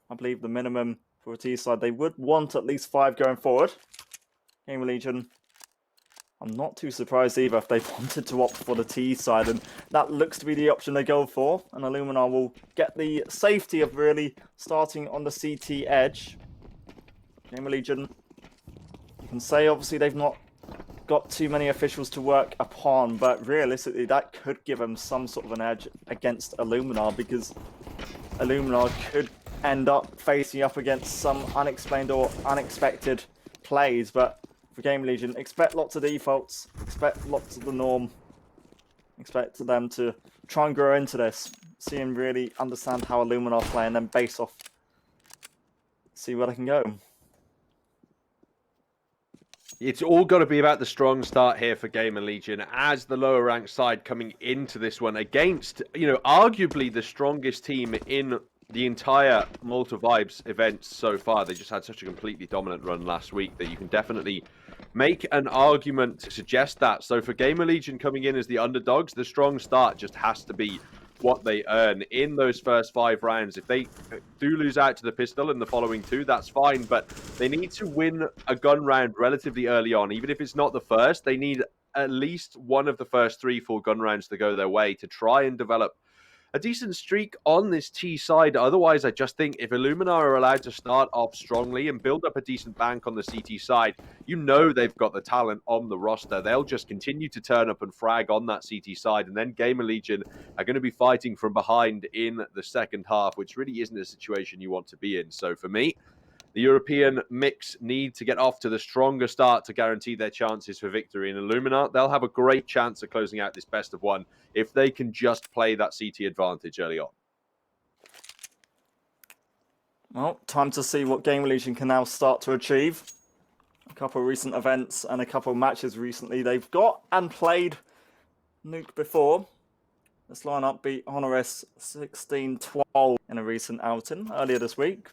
I believe the minimum for a T side, they would want at least 5 going forward. GAMERLEGION, I'm not too surprised either if they wanted to opt for the T side, and that looks to be the option they go for. And ILLUMINAR will get the safety of really starting on the CT edge. GAMERLEGION, you can say obviously they've not got too many officials to work upon, but realistically that could give them some sort of an edge against ILLUMINAR, because ILLUMINAR could end up facing up against some unexplained or unexpected plays. But for GAMERLEGION, expect lots of defaults, expect lots of the norm, expect them to try and grow into this, see and really understand how ILLUMINAR play, and then base off, see where they can go. It's all got to be about the strong start here for GAMERLEGION as the lower ranked side coming into this one against, arguably the strongest team in the entire Malta Vibes events so far. They just had such a completely dominant run last week that you can definitely make an argument to suggest that. So for GAMERLEGION coming in as the underdogs, the strong start just has to be what they earn in those first 5 rounds. If they do lose out to the pistol in the following 2, that's fine, but they need to win a gun round relatively early on. Even if it's not the first, they need at least one of the first 3 full gun rounds to go their way to try and develop a decent streak on this T side. Otherwise, I just think if ILLUMINAR are allowed to start off strongly and build up a decent bank on the CT side, they've got the talent on the roster. They'll just continue to turn up and frag on that CT side, and then GAMERLEGION are going to be fighting from behind in the second half, which really isn't a situation you want to be in. So for me, the European mix need to get off to the stronger start to guarantee their chances for victory. In ILLUMINAR, they'll have a great chance of closing out this best of 1 if they can just play that CT advantage early on. Well, time to see what GAMERLEGION can now start to achieve. A couple of recent events and a couple of matches recently they've got and played Nuke before. This lineup beat Honoris 16-12 in a recent outing earlier this week.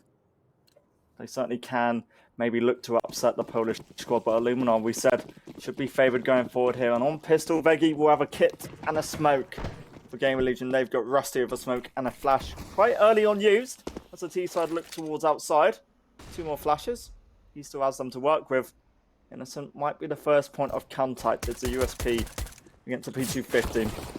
They certainly can maybe look to upset the Polish squad, but ILLUMINAR, we said, should be favoured going forward here. And on pistol, Veggie will have a kit and a smoke. For GAMERLEGION, they've got Rusty with a smoke and a flash quite early on used, as the T-side look towards outside. 2 more flashes. He still has them to work with. Innocent might be the first point of contact. It's a USP against a P250.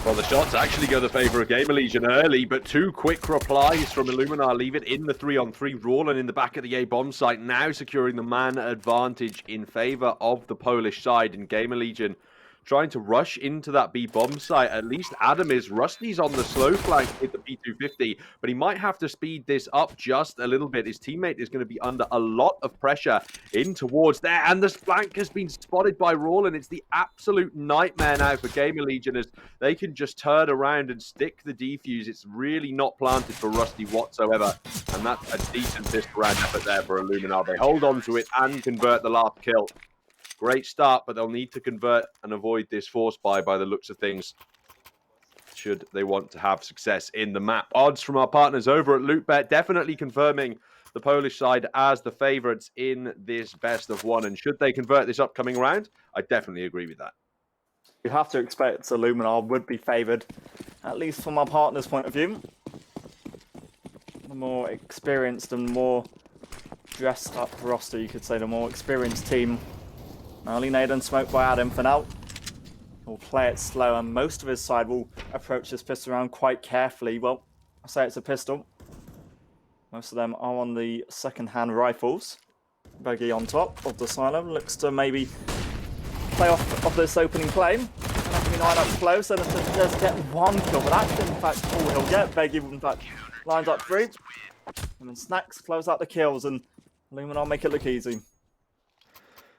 Well, the shots actually go the favour of GAMERLEGION early, but 2 quick replies from ILLUMINAR leave it in the 3-on-3. Rawlin in the back of the A bomb site, now securing the man advantage in favour of the Polish side, and GAMERLEGIon trying to rush into that B bomb site. At least Adam is. Rusty's on the slow flank with the P250, but he might have to speed this up just a little bit. His teammate is going to be under a lot of pressure in towards there, and the flank has been spotted by Rawlin. It's the absolute nightmare now for GAMERLEGION as they can just turn around and stick the defuse. It's really not planted for Rusty whatsoever, and that's a decent pistol round effort there for ILLUMINAR. They hold on to it and convert the last kill. Great start, but they'll need to convert and avoid this force buy by the looks of things, should they want to have success in the map. Odds from our partners over at LootBet definitely confirming the Polish side as the favourites in this best of 1. And should they convert this upcoming round, I definitely agree with that. You have to expect ILLUMINAR would be favoured, at least from our partner's point of view. The more experienced and more dressed up roster, you could say, the more experienced team. Early nade and smoke by Adam for now. He'll play it slow, and most of his side will approach this pistol round quite carefully. Well, I say it's a pistol. Most of them are on the second-hand rifles. Veggie on top of the silo looks to maybe play off of this opening play. That can be 9 up close, and if does get 1 kill, but that's in fact all he'll get. Veggie in fact lines up 3. And then Snacks close out the kills, and ILLUMINAR make it look easy.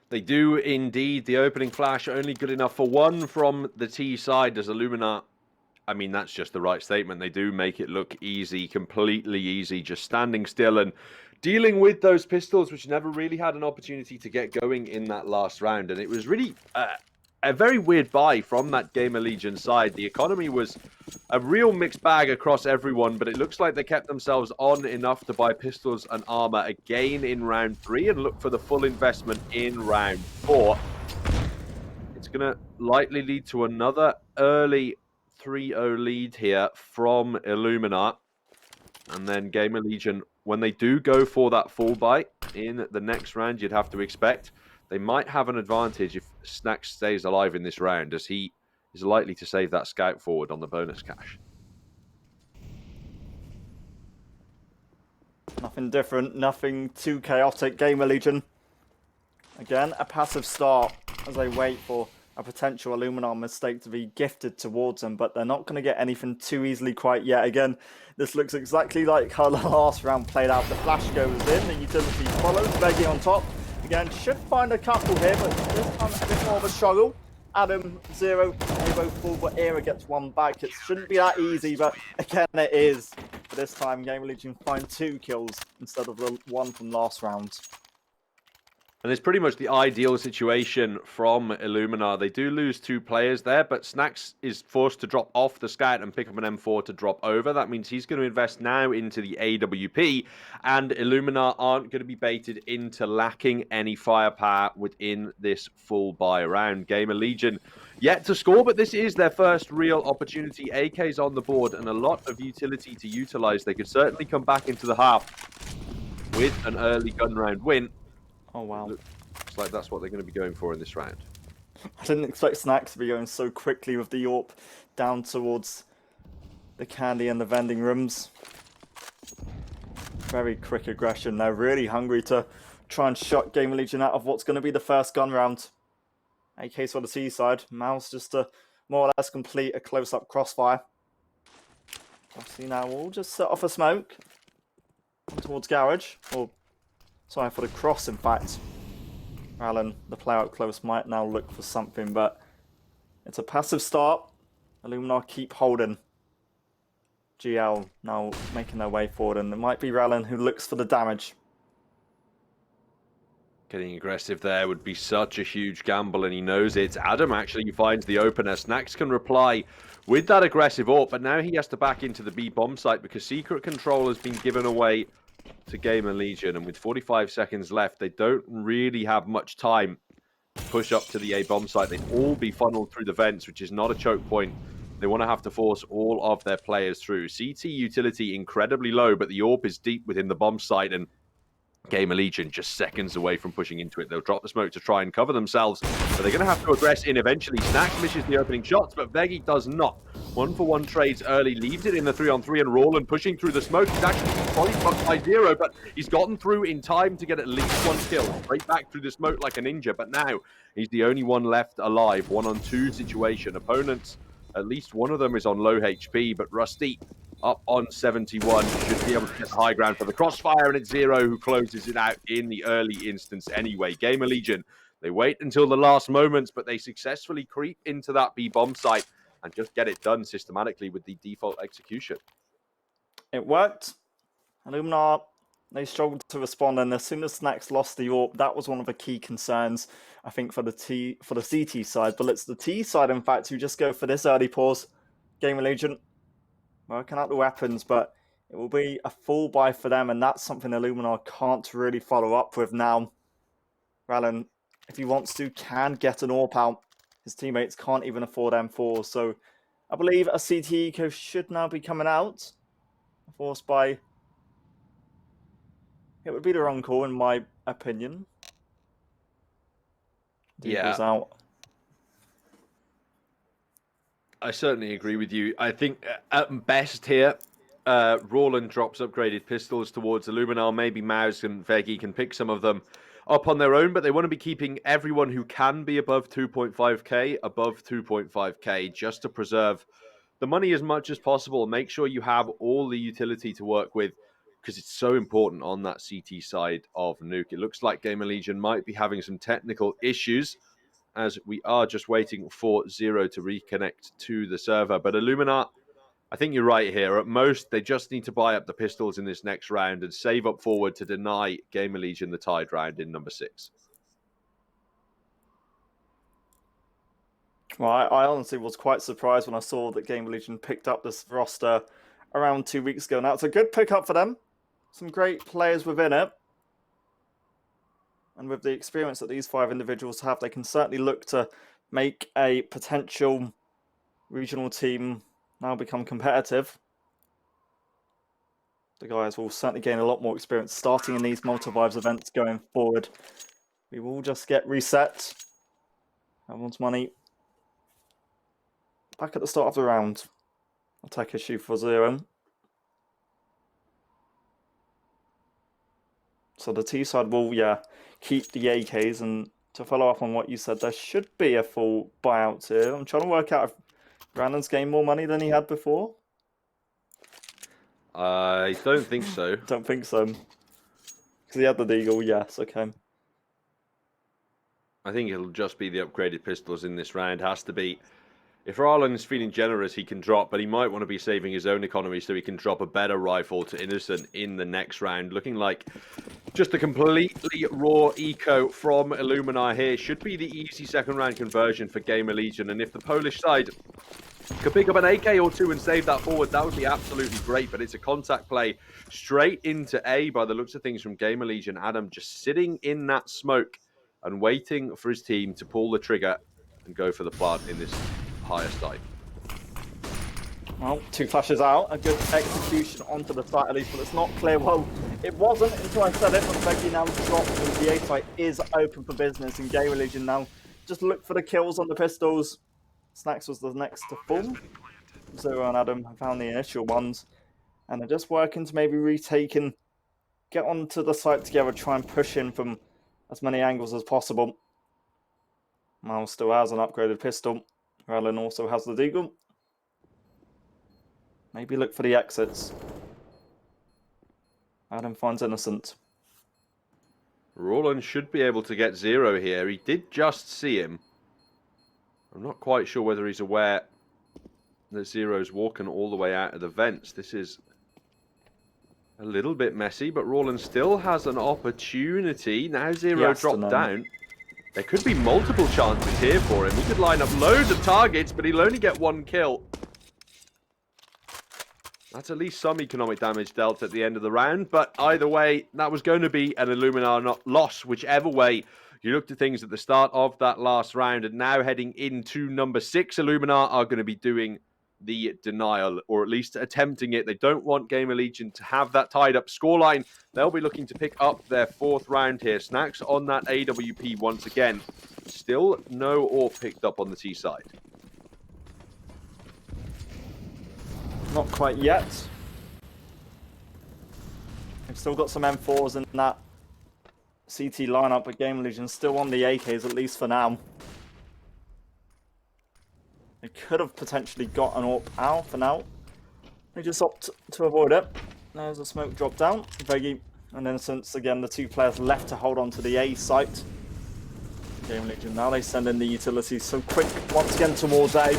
They do indeed. The opening flash only good enough for 1 from the T side. Does ILLUMINAR, I mean, that's just the right statement. They do make it look easy, completely easy, just standing still and dealing with those pistols, which never really had an opportunity to get going in that last round. And it was really a very weird buy from that GAMERLEGION side. The economy was a real mixed bag across everyone, but it looks like they kept themselves on enough to buy pistols and armor again in round 3 and look for the full investment in round 4. It's going to likely lead to another early 3-0 lead here from ILLUMINAR. And then Gamer Legion, when they do go for that full buy in the next round, you'd have to expect they might have an advantage if Snacks stays alive in this round, as he is likely to save that scout forward on the bonus cash. Nothing different, nothing too chaotic. Gamer Legion. Again, a passive start as they wait for a potential Illuminar mistake to be gifted towards them, but they're not going to get anything too easily quite yet. Again, this looks exactly like how the last round played out. The flash goes in, the utility follows, Veggie on top. Again, should find a couple here, but this time a bit more of a struggle. Adam, 0, they both full, but Era gets one back. It shouldn't be that easy, but again, it is. But this time, Gamer Legion find 2 kills instead of the 1 from last round. And it's pretty much the ideal situation from Illuminar. They do lose 2 players there, but Snacks is forced to drop off the scout and pick up an M4 to drop over. That means he's going to invest now into the AWP, and Illuminar aren't going to be baited into lacking any firepower within this full buy round. Gamer Legion yet to score, but this is their first real opportunity. AK's on the board and a lot of utility to utilize. They could certainly come back into the half with an early gun round win. Oh, wow. Looks like that's what they're going to be going for in this round. I didn't expect Snacks to be going so quickly with the AWP down towards the candy and the vending rooms. Very quick aggression. They're really hungry to try and shut Gamer Legion out of what's going to be the first gun round. AK's on the C side. Mouse just to more or less complete a close-up crossfire. Obviously now we'll just set off a smoke towards garage. Or sorry, for the cross, in fact. Alan, the player up close, might now look for something, but it's a passive start. Illuminar keep holding. GL now making their way forward, and it might be Rallen who looks for the damage. Getting aggressive there would be such a huge gamble, and he knows it. Adam actually finds the opener. Snacks can reply with that aggressive AWP, but now he has to back into the B bomb site because secret control has been given away to Gamer Legion, and with 45 seconds left, they don't really have much time to push up to the A bomb site. They'd all be funneled through the vents, which is not a choke point. They want to have to force all of their players through. CT utility incredibly low, but the AWP is deep within the bomb site, and Gamer Legion just seconds away from pushing into it. They'll drop the smoke to try and cover themselves, but they're going to have to aggress in eventually. Snacks misses the opening shots, but Veggie does not. 1-for-1 trades early, leaves it in the 3-on-3, and Roland pushing through the smoke. He's actually body fucked by 0, but he's gotten through in time to get at least 1 kill. Straight back through the smoke like a ninja, but now he's the only one left alive. 1-on-2 situation. Opponents, at least one of them is on low HP, but Rusty up on 71, should be able to get the high ground for the crossfire, and it's 0 who closes it out in the early instance anyway. Gamer Legion, they wait until the last moments, but they successfully creep into that B bomb site and just get it done systematically with the default execution. It worked. Illuminar, they struggled to respond, and as soon as Snacks lost the AWP, that was one of the key concerns, I think, for the CT side. But it's the T side, in fact, who just go for this early pause. Gamer Legion working out the weapons, but it will be a full buy for them, and that's something Illuminar can't really follow up with now. Rallen, if he wants to, can get an AWP out. His teammates can't even afford M4, so I believe a CT eco should now be coming out. Forced by... It would be the wrong call, in my opinion. Yeah. Out. I certainly agree with you. I think at best here, Roland drops upgraded pistols towards Illuminar. Maybe Mouse and Veggie can pick some of them up on their own, but they want to be keeping everyone who can be above 2.5k above 2.5k just to preserve the money as much as possible. Make sure you have all the utility to work with, because it's so important on that CT side of Nuke. It looks like Gamer Legion might be having some technical issues, as we are just waiting for 0 to reconnect to the server. But Illuminar, I think you're right here. At most, they just need to buy up the pistols in this next round and save up forward to deny Gamer Legion the tied round in number 6. Well, I honestly was quite surprised when I saw that Gamer Legion picked up this roster around 2 weeks ago. Now, it's a good pickup for them. Some great players within it. And with the experience that these 5 individuals have, they can certainly look to make a potential regional team now become competitive. The guys will certainly gain a lot more experience starting in these multi-vibes events going forward. We will just get reset. Everyone's money back at the start of the round. Attack issue for 0. So the T side will, keep the AKs. And to follow up on what you said, there should be a full buyout here. I'm trying to work out if Brandon's gained more money than he had before. I don't think so. Don't think so. Because he had the deagle, yes, okay. I think it'll just be the upgraded pistols in this round. Has to be. If Arlen is feeling generous, he can drop, but he might want to be saving his own economy so he can drop a better rifle to Innocent in the next round. Looking like just a completely raw eco from ILLUMINAR here. Should be the easy second round conversion for GAMERLEGION. And if the Polish side could pick up an AK or two and save that forward, that would be absolutely great. But it's a contact play straight into A by the looks of things from GAMERLEGION. Adam just sitting in that smoke and waiting for his team to pull the trigger and go for the plant in this higher side. Well, 2 flashes out, a good execution onto the site at least, but it's not clear. Well, it wasn't until I said it, but Becky now dropped, and the A site is open for business, and GAMERLEGION now just look for the kills on the pistols. Snacks was the next to fall. 0 and Adam have found the initial ones, and they're just working to maybe retake and get onto the site together, try and push in from as many angles as possible. Miles still has an upgraded pistol. Rellin also has the deagle. Maybe look for the exits. Adam finds Innocent. Roland should be able to get 0 here. He did just see him. I'm not quite sure whether he's aware that 0's walking all the way out of the vents. This is a little bit messy, but Roland still has an opportunity. Now 0 dropped down. There could be multiple chances here for him. He could line up loads of targets, but he'll only get 1 kill. That's at least some economic damage dealt at the end of the round, but either way, that was going to be an ILLUMINAR loss, whichever way you looked at things at the start of that last round. And now heading into number 6, ILLUMINAR are going to be doing the denial, or at least attempting it. They don't want GAMERLEGION to have that tied up scoreline. They'll be looking to pick up their 4th round here. Snacks on that AWP once again. Still no AWP picked up on the T side. Not quite yet. They've still got some M4s in that CT lineup, but GAMERLEGION still on the AKs, at least for now. They could have potentially got an AWP out for now. They just opt to avoid it. There's a smoke drop down. Veggie and Innocence, again, the 2 players left to hold on to the A site. GAMERLEGION now they send in the utilities so quick once again towards A.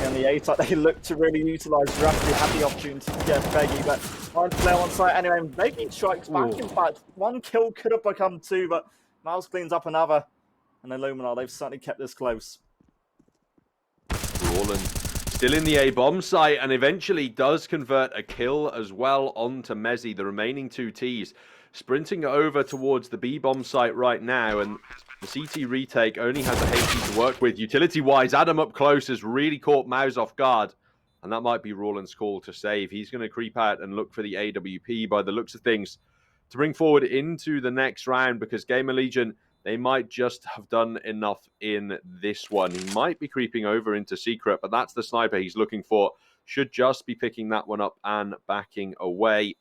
And the A site, they look to really utilise Rusty, had the opportunity to get Veggie, but one player on site anyway. Veggie strikes back. In fact, 1 kill could have become 2, but Miles cleans up another. And ILLUMINAR, they've certainly kept this close. Roland still in the A-bomb site and eventually does convert a kill as well onto Mezzi. The remaining 2 Ts sprinting over towards the B-bomb site right now, and the CT retake only has a HE to work with. Utility-wise, Adam up close has really caught Mouse off guard, and that might be Roland's call to save. He's going to creep out and look for the AWP by the looks of things to bring forward into the next round, because GAMERLEGION, they might just have done enough in this one. He might be creeping over into secret, but that's the sniper he's looking for. Should just be picking that one up and backing away.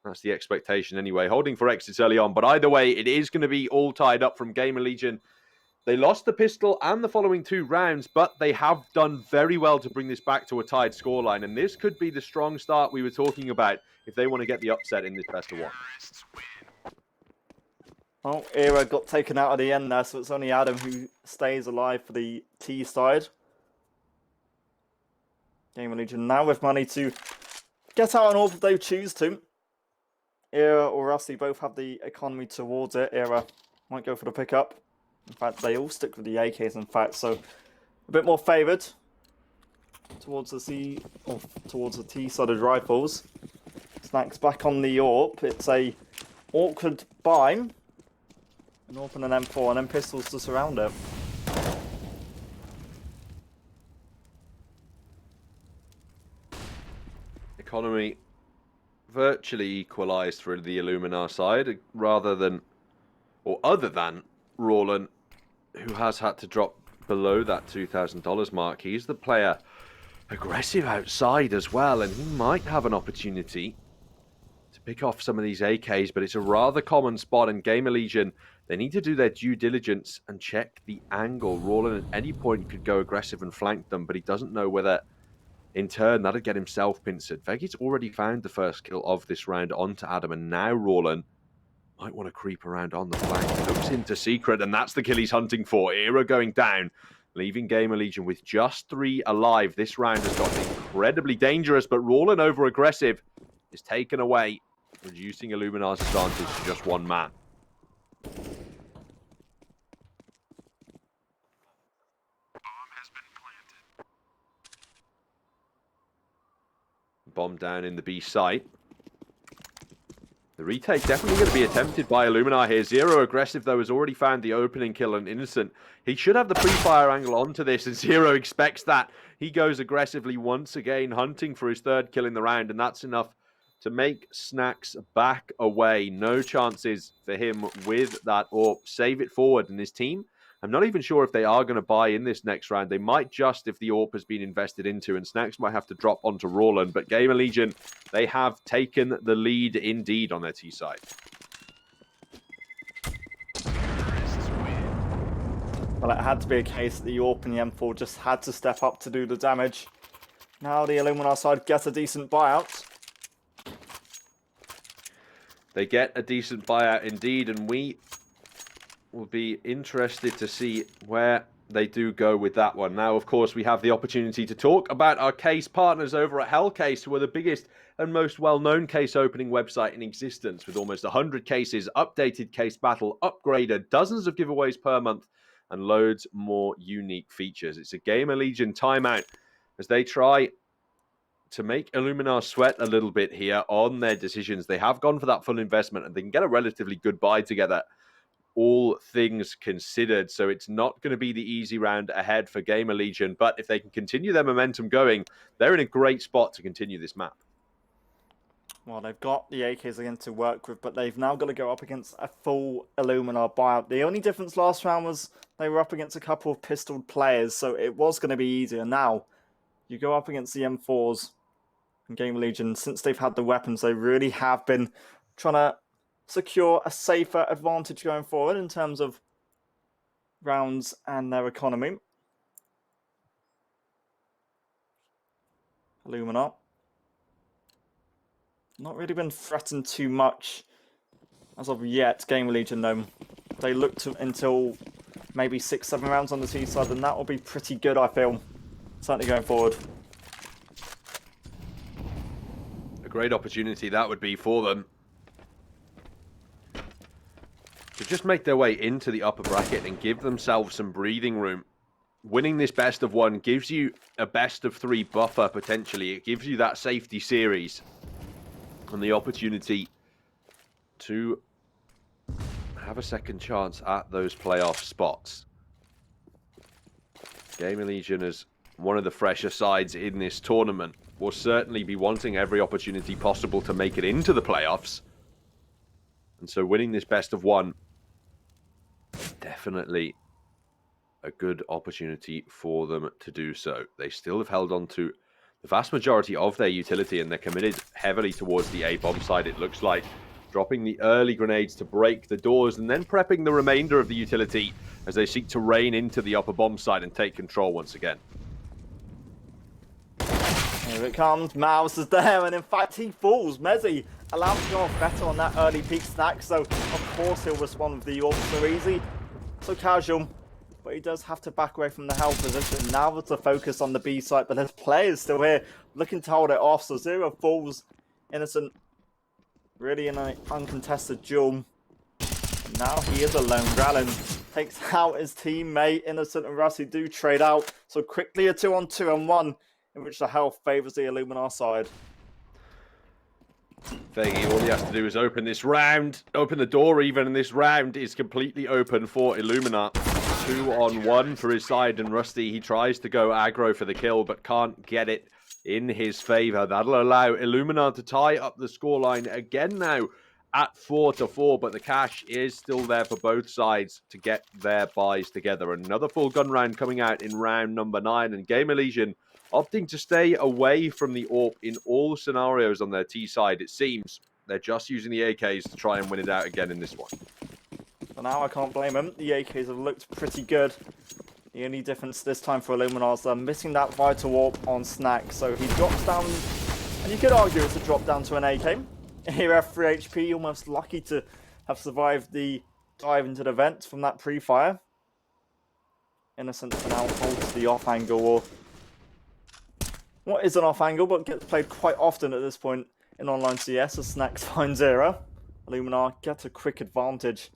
That's the expectation anyway. Holding for exits early on, but either way, it is going to be all tied up from GAMERLEGION. They lost the pistol and the following 2 rounds, but they have done very well to bring this back to a tied scoreline, and this could be the strong start we were talking about if they want to get the upset in this best of 1. Well, Era got taken out at the end there, so it's only Adam who stays alive for the T side. GAMERLEGION now with money to get out on AWP if they choose to. Era or Rusty both have the economy towards it. Era might go for the pickup. In fact, they all stick with the AKs, in fact, so a bit more favoured towards the C or towards the T-sided rifles. Snacks back on the AWP. It's a awkward buy. An AWP and an M4 and then pistols to surround it. Economy virtually equalized for the Illuminar side, rather than, or other than, Rawlin, who has had to drop below that $2,000 mark. He's the player aggressive outside as well, and he might have an opportunity to pick off some of these AKs, but it's a rather common spot, and GAMERLEGION, they need to do their due diligence and check the angle. Rawlin at any point could go aggressive and flank them, but he doesn't know whether in turn that'd get himself pincered. Veggie's already found the first kill of this round onto Adam, and now Rawlin might want to creep around on the flank. Looks into secret, and that's the kill he's hunting for. Era going down, leaving GAMERLEGION with just 3 alive. This round has got incredibly dangerous, but Rawlin over aggressive is taken away, reducing Illuminar's advantage to just 1 man. Bomb down in the B site. The retake definitely going to be attempted by Illuminar here. Zero aggressive, though, has already found the opening kill on Innocent. He should have the pre-fire angle onto this, and Zero expects that. He goes aggressively once again, hunting for his 3rd kill in the round, and that's enough to make Snacks back away. No chances for him with that AWP. Save it forward, and his team, I'm not even sure if they are going to buy in this next round. They might just if the AWP has been invested into, and Snacks might have to drop onto Rawlin. But GAMERLEGION, they have taken the lead indeed on their T side. Well, it had to be a case that the AWP and the M4 just had to step up to do the damage. Now the Illuminar side gets a decent buyout. They get a decent buyout indeed, and we will be interested to see where they do go with that one. Now, of course, we have the opportunity to talk about our case partners over at Hellcase, who are the biggest and most well-known case opening website in existence, with almost 100 cases, updated case battle, upgraded, dozens of giveaways per month, and loads more unique features. It's a GAMERLEGION timeout as they try to make Illuminar sweat a little bit here on their decisions. They have gone for that full investment, and they can get a relatively good buy together, all things considered. So it's not going to be the easy round ahead for GAMERLEGION, but if they can continue their momentum going, they're in a great spot to continue this map. Well, they've got the AKs again to work with, but they've now got to go up against a full Illuminar buyout. The only difference last round was they were up against a couple of pistoled players, so it was going to be easier. Now, you go up against the M4s and GAMERLEGION. Since they've had the weapons, they really have been trying to secure a safer advantage going forward in terms of rounds and their economy. Illuminar not really been threatened too much as of yet. GAMERLEGION, though, they look to until maybe 6-7 rounds on the T side, and that will be pretty good, I feel, certainly going forward. A great opportunity that would be for them to just make their way into the upper bracket and give themselves some breathing room. Winning this best of 1 gives you a best of 3 buffer, potentially. It gives you that safety series and the opportunity to have a second chance at those playoff spots. GAMERLEGION is one of the fresher sides in this tournament. Will certainly be wanting every opportunity possible to make it into the playoffs. And so winning this best of 1, definitely a good opportunity for them to do so. They still have held on to the vast majority of their utility, and they're committed heavily towards the A-bomb side, it looks like. Dropping the early grenades to break the doors, and then prepping the remainder of the utility as they seek to rain into the upper bomb side and take control once again. Here it comes. Mouse is there, and in fact he falls. Mezzy allowed to go off better on that early peak Snack, so of course he'll respond with the AWP. So easy, so casual, but he does have to back away from the hell position. Now there's a focus on the B site, but there's players still here looking to hold it off. So Zero falls. Innocent really in an uncontested duel. Now he is alone. Gralin takes out his teammate. Innocent and Rusty do trade out. So quickly a 2-on-2 and 1 in which the health favours the Illuminar side. Veggie, all he has to do is open this round, open the door even, and this round is completely open for Illuminar. 2-on-1 for his side, and Rusty, he tries to go aggro for the kill, but can't get it in his favor. That'll allow ILLUMINAR to tie up the scoreline again now at 4-4, but the cash is still there for both sides to get their buys together. Another full gun round coming out in round number 9, and GAMERLEGION opting to stay away from the AWP in all scenarios on their T side. It seems they're just using the AKs to try and win it out again in this one. For now, I can't blame them. The AKs have looked pretty good. The only difference this time for ILLUMINAR is they're missing that vital AWP on Snack, so he drops down, and you could argue it's a drop down to an AK. Here at 3 HP, almost lucky to have survived the dive into the vent from that pre-fire. Innocent for now holds the off angle, or what is an off angle, but gets played quite often at this point in online CS as Snack finds 0. ILLUMINAR gets a quick advantage,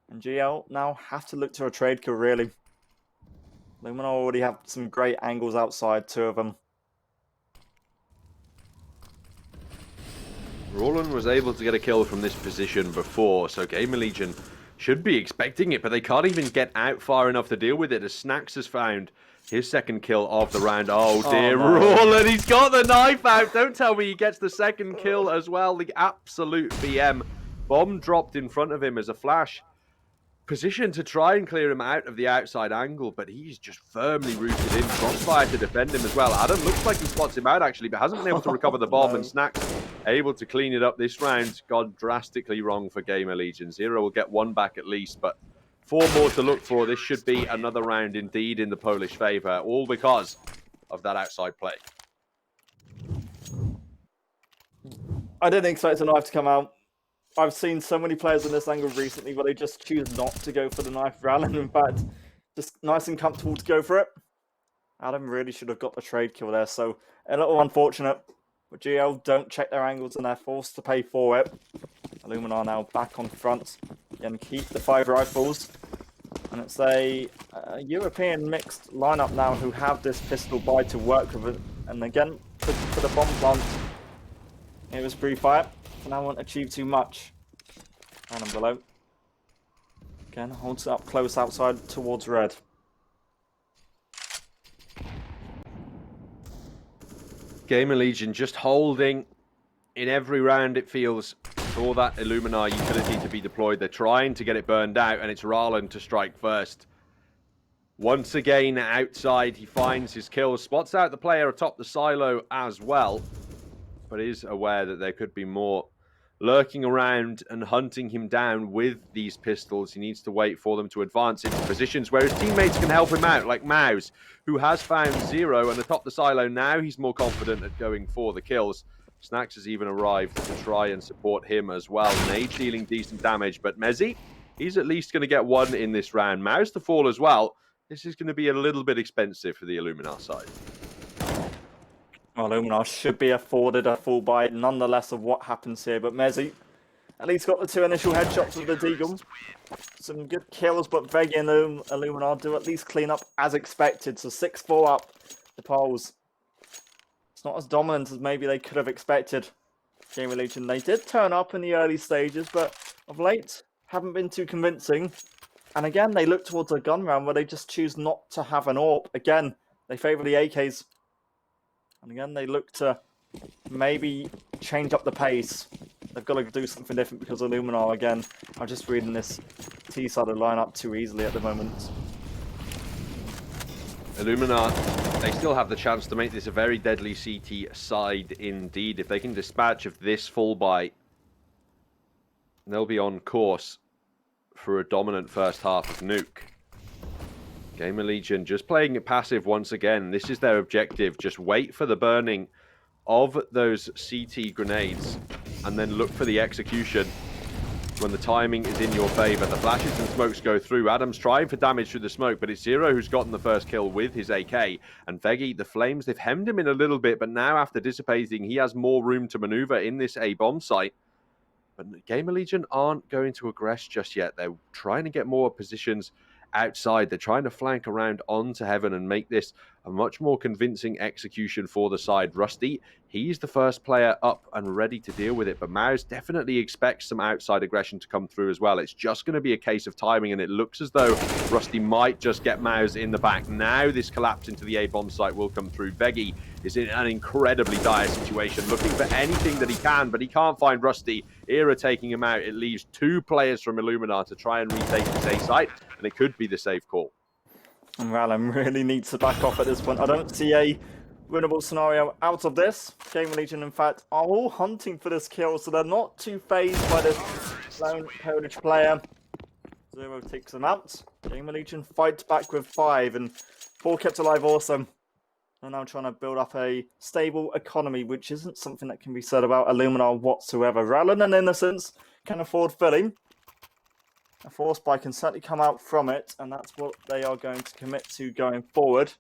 and GL now have to look to a trade kill, really. ILLUMINAR already have some great angles outside, 2 of them. Roland was able to get a kill from this position before, so GAMERLEGION should be expecting it, but they can't even get out far enough to deal with it as Snacks has found his second kill of the round. Oh dear, no. Roland, he's got the knife out. Don't tell me he gets the second kill as well. The absolute BM. Bomb dropped in front of him as a flash. Position to try and clear him out of the outside angle, but he's just firmly rooted in. Crossfire to defend him as well. Adam looks like he spots him out, actually, but hasn't been able to recover the bomb, No. and Snacks able to clean it up this round. Gone drastically wrong for GAMERLEGION. 0 will get 1 back at least, but 4 more to look for. This should be another round indeed in the Polish favour, all because of that outside play. I didn't expect a knife to come out. I've seen so many players in this angle recently where they just choose not to go for the knife rather than, in fact, just nice and comfortable to go for it. Adam really should have got the trade kill there, so a little unfortunate. But GL don't check their angles and they're forced to pay for it. ILLUMINAR now back on front. Again, keep the 5 rifles. And it's a European mixed lineup now who have this pistol buy to work with it. And again, for the bomb plant, it was pre-fire. And I won't achieve too much. And below. Again, holds it up close outside towards red. GAMERLEGION just holding in every round, it feels, for that ILLUMINAR utility to be deployed. They're trying to get it burned out, and it's Roland to strike first. Once again, outside, he finds his kill, spots out the player atop the silo as well, but is aware that there could be more lurking around and hunting him down with these pistols. He needs to wait for them to advance into positions where his teammates can help him out, like Mouse, who has found 0 and atop the silo now. He's more confident at going for the kills. Snacks has even arrived to try and support him as well. Nade dealing decent damage, but Mezzi, he's at least going to get 1 in this round. Mouse to fall as well. This is going to be a little bit expensive for the ILLUMINAR side. Well, ILLUMINAR should be afforded a full buy nonetheless of what happens here, but Mezzi at least got the 2 initial headshots with the Deagle. Some good kills, but Vegi and ILLUMINAR do at least clean up as expected, so 6-4 up the polls. It's not as dominant as maybe they could have expected. GAMERLEGION, they did turn up in the early stages, but of late haven't been too convincing. And again, they look towards a gun round where they just choose not to have an AWP. Again, they favour the AKs. And again, they look to maybe change up the pace. They've got to do something different because ILLUMINAR, again, are just reading this T-sided lineup too easily at the moment. ILLUMINAR, they still have the chance to make this a very deadly CT side indeed. If they can dispatch of this full buy, they'll be on course for a dominant first half of Nuke. GAMERLEGION just playing it passive once again. This is their objective. Just wait for the burning of those CT grenades and then look for the execution when the timing is in your favor. The flashes and smokes go through. Adam's trying for damage through the smoke, but it's 0 who's gotten the first kill with his AK. And Vegi, the flames, they've hemmed him in a little bit, but now after dissipating, he has more room to maneuver in this A-bomb site. But GAMERLEGION aren't going to aggress just yet. They're trying to get more positions outside. They're trying to flank around onto Heaven and make this a much more convincing execution for the side. Rusty, he's the first player up and ready to deal with it, but Mouse definitely expects some outside aggression to come through as well. It's just going to be a case of timing, and it looks as though Rusty might just get Mouse in the back. Now this collapse into the A-bomb site will come through. Vegi is in an incredibly dire situation, looking for anything that he can, but he can't find Rusty. Era taking him out. It leaves 2 players from ILLUMINAR to try and retake this A site, and it could be the safe call. And Rallen really needs to back off at this point. I don't see a winnable scenario out of this. GAMERLEGION, in fact, are all hunting for this kill, so they're not too phased by this lone Polish player. Zero takes them out. GAMERLEGION fights back with 5, and 4 kept alive also. They're now trying to build up a stable economy, which isn't something that can be said about ILLUMINAR whatsoever. Rallen and Innocence can afford filling. A force buy can certainly come out from it, and that's what they are going to commit to going forward.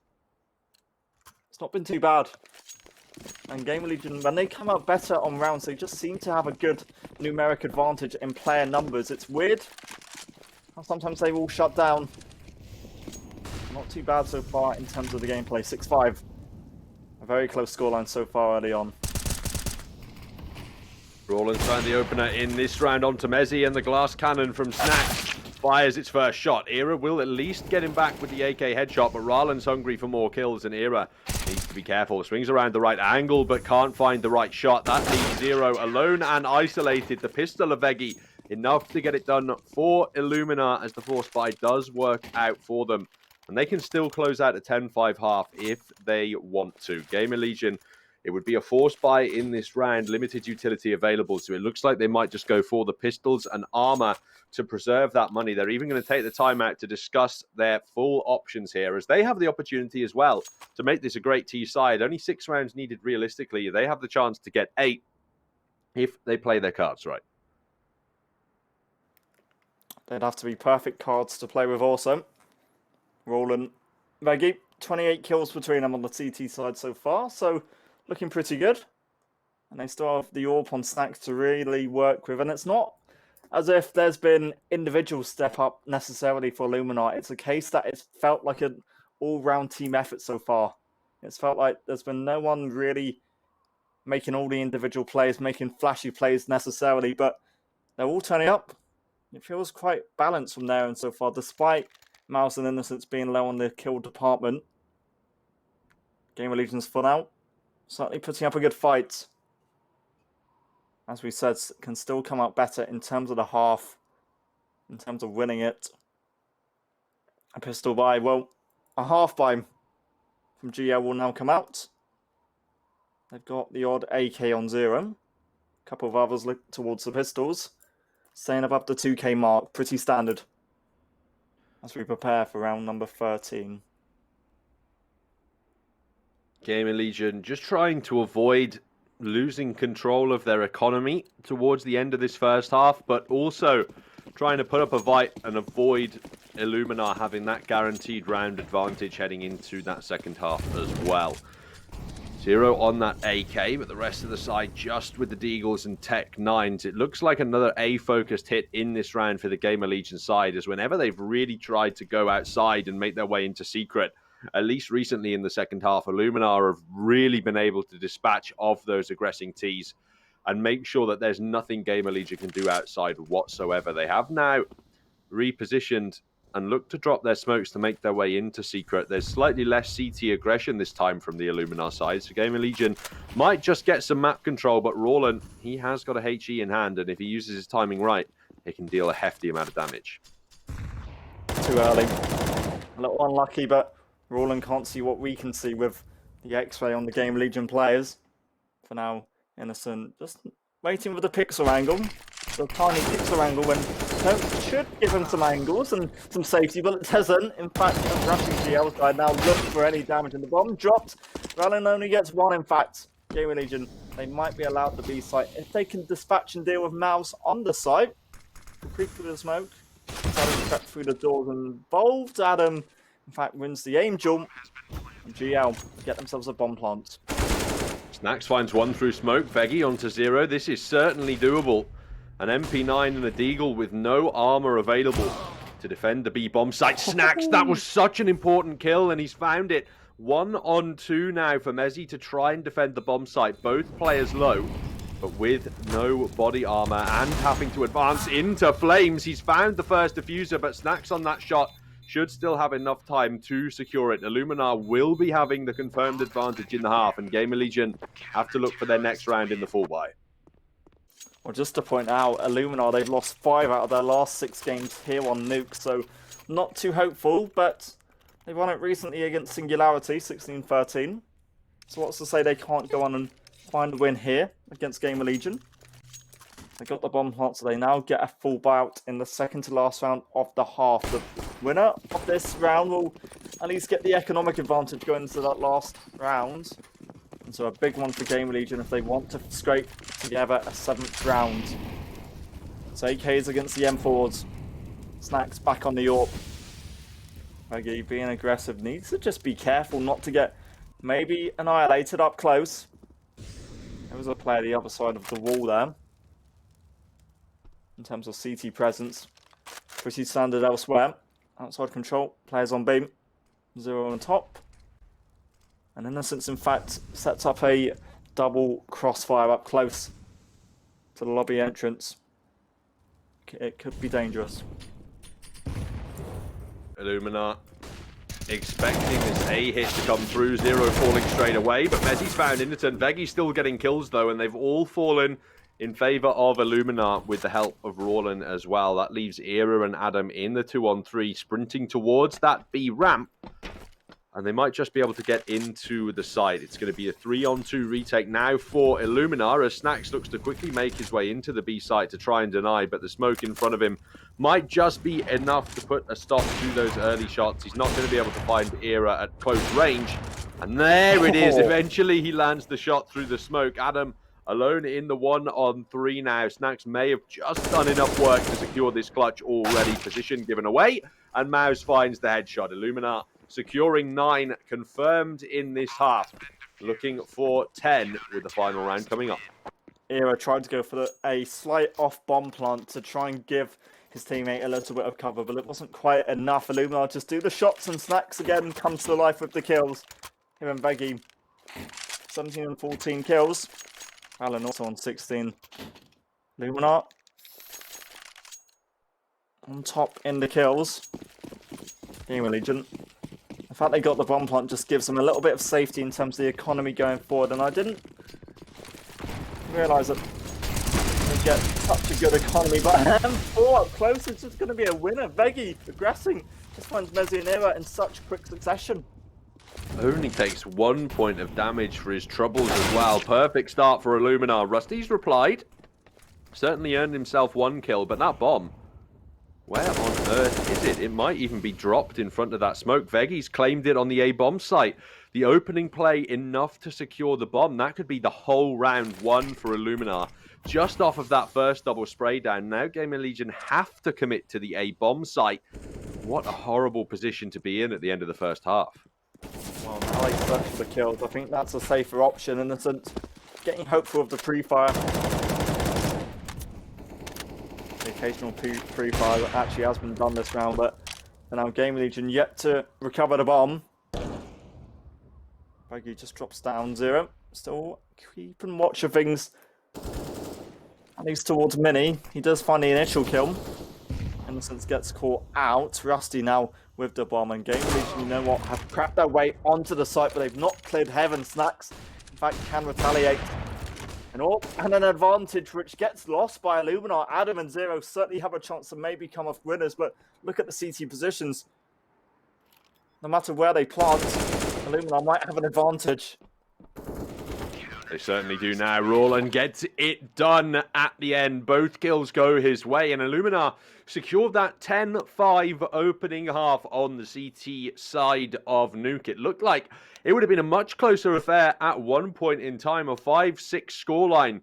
It's not been too bad. And GAMERLEGION, when they come out better on rounds, they just seem to have a good numeric advantage in player numbers. It's weird how sometimes they all shut down. Not too bad so far in terms of the gameplay. 6-5. A very close scoreline so far early on. Roland's found the opener in this round onto Mezzi, and the glass cannon from Snacks fires its first shot. Era will at least get him back with the AK headshot, but Ralen's hungry for more kills, and Era needs to be careful. Swings around the right angle, but can't find the right shot. That leaves Zero alone and isolated. The pistol of Veggie, enough to get it done for ILLUMINAR, as the force buy does work out for them. And they can still close out a 10-5 half if they want to. GAMERLEGION, it would be a force buy in this round, limited utility available, so it looks like they might just go for the pistols and armor to preserve that money. They're even going to take the time out to discuss their full options here, as they have the opportunity as well to make this a great T side. Only 6 rounds needed realistically. They have the chance to get 8 if they play their cards right. They'd have to be perfect cards to play with also. Roland, Veggie, 28 kills between them on the CT side so far, so looking pretty good. And they still have the AWP on Snacks to really work with. And it's not as if there's been individual step up necessarily for ILLUMINAR. It's a case that it's felt like an all-round team effort so far. It's felt like there's been no one really making all the individual plays, making flashy plays necessarily, but they're all turning up. It feels quite balanced from there and so far, despite Mouse and Innocence being low on the kill department. GAMERLEGION's fun out. Certainly putting up a good fight. As we said, can still come out better in terms of the half, in terms of winning it. A pistol buy, well, a half buy from GL will now come out. They've got the odd AK on Zero. A couple of others look towards the pistols. Staying above the 2k mark, pretty standard. As we prepare for round number 13. GAMERLEGION just trying to avoid losing control of their economy towards the end of this first half, but also trying to put up a fight and avoid ILLUMINAR having that guaranteed round advantage heading into that second half as well. Zero on that AK, but the rest of the side just with the Deagles and Tech 9s. It looks like another A-focused hit in this round for the GAMERLEGION side, as whenever they've really tried to go outside and make their way into secret, at least recently in the second half, ILLUMINAR have really been able to dispatch of those aggressing Ts and make sure that there's nothing GAMERLEGION can do outside whatsoever. They have now repositioned and look to drop their smokes to make their way into secret. There's slightly less CT aggression this time from the ILLUMINAR side, so GAMERLEGION might just get some map control, but Roland, he has got a HE in hand, and if he uses his timing right, he can deal a hefty amount of damage. Too early. A little unlucky, but Roland can't see what we can see with the X-ray on the GAMERLEGION players. For now, Innocent just waiting with the pixel angle. The tiny pixel angle when it should give him some angles and some safety, but it doesn't. In fact, rushing GL side now look for any damage in the bomb. Dropped. Rallen only gets 1, in fact. GAMERLEGION, they might be allowed the B site if they can dispatch and deal with Mouse on the site. Creep through the smoke. Adam crept through the doors involved. Adam, in fact, wins the aim jump. And GL get themselves a bomb plant. Snacks finds 1 through smoke. Veggie onto Zero. This is certainly doable. An MP9 and a Deagle with no armor available to defend the B bomb site. Snacks, that was such an important kill, and he's found it. 1 on 2 now for Mezzi to try and defend the bomb site. Both players low, but with no body armor and having to advance into flames. He's found the first diffuser, but Snacks on that shot should still have enough time to secure it. ILLUMINAR will be having the confirmed advantage in the half, and GAMERLEGION have to look for their next round in the full buy. Well, just to point out, ILLUMINAR, they've lost 5 out of their last 6 games here on Nuke, so not too hopeful, but they won it recently against Singularity, 16-13. So what's to say they can't go on and find a win here against GAMERLEGION? They got the bomb plant, so they now get a full buyout in the second to last round of the half. The winner of this round will at least get the economic advantage going into that last round. And so a big one for GAMERLEGION if they want to scrape together a 7th round. So AKs against the M4s. Snacks back on the AWP. Reggie being aggressive, needs to just be careful not to get maybe annihilated up close. There was a player the other side of the wall there. In terms of CT presence. Pretty standard elsewhere. Outside control, players on beam. 0 on top. And Innocence, in fact, sets up a double crossfire up close to the lobby entrance. It could be dangerous. ILLUMINAR expecting this A hit to come through, 0 falling straight away, but Mezzi's found Innocent. Vegi's still getting kills though, and they've all fallen in favor of ILLUMINAR with the help of Rawlin as well. That leaves Era and Adam in the 2-on-3, sprinting towards that B ramp. And they might just be able to get into the site. It's going to be a 3-on-2 retake now for ILLUMINAR, as Snacks looks to quickly make his way into the B site to try and deny, but the smoke in front of him might just be enough to put a stop to those early shots. He's not going to be able to find Era at close range. And there it is. Eventually he lands the shot through the smoke. Adam alone in the 1-on-3 now. Snacks may have just done enough work to secure this clutch already. Position given away, and Mouse finds the headshot. ILLUMINAR securing 9 confirmed in this half. Looking for 10 with the final round coming up. Era tried to go for a slight off bomb plant to try and give his teammate a little bit of cover, but it wasn't quite enough. ILLUMINAR just do the shots, and Snacks again comes to life with the kills. Him and Veggie, 17 and 14 kills. Alan also on 16. ILLUMINAR on top in the kills. GAMERLEGION. The fact they got the bomb plant just gives them a little bit of safety in terms of the economy going forward, and I didn't realise that they get such a good economy, but M4 up close is just going to be a winner. Veggie progressing, just finds Mezzi and Era in such quick succession. Only takes 1 point of damage for his troubles as well. Perfect start for ILLUMINAR. Rusty's replied. Certainly earned himself 1 kill, but that bomb, where on earth is it? It might even be dropped in front of that smoke. Veggie's claimed it on the A-bomb site. The opening play enough to secure the bomb. That could be the whole round 1 for ILLUMINAR. Just off of that first double spray down. Now GAMERLEGION have to commit to the A-bomb site. What a horrible position to be in at the end of the first half. Well, now they search for the kills. I think that's a safer option. Innocent getting hopeful of the pre-fire. The occasional pre-fire that actually has been done this round, but now GAMERLEGION yet to recover the bomb. Veggie just drops down 0. Still keeping watch of things. At least towards Mini. He does find the initial kill. Innocence gets caught out. Rusty now with the bomb, and GAMERLEGION, you know what, have cracked their way onto the site, but they've not cleared heaven. Snacks, in fact, can retaliate. And an advantage which gets lost by ILLUMINAR. Adam and 0 certainly have a chance to maybe come off winners, but look at the CT positions. No matter where they plant, ILLUMINAR might have an advantage. They certainly do now. Rawlin gets it done at the end. Both kills go his way, and ILLUMINAR secured that 10-5 opening half on the CT side of Nuke. It looked like it would have been a much closer affair at one point in time, a 5-6 scoreline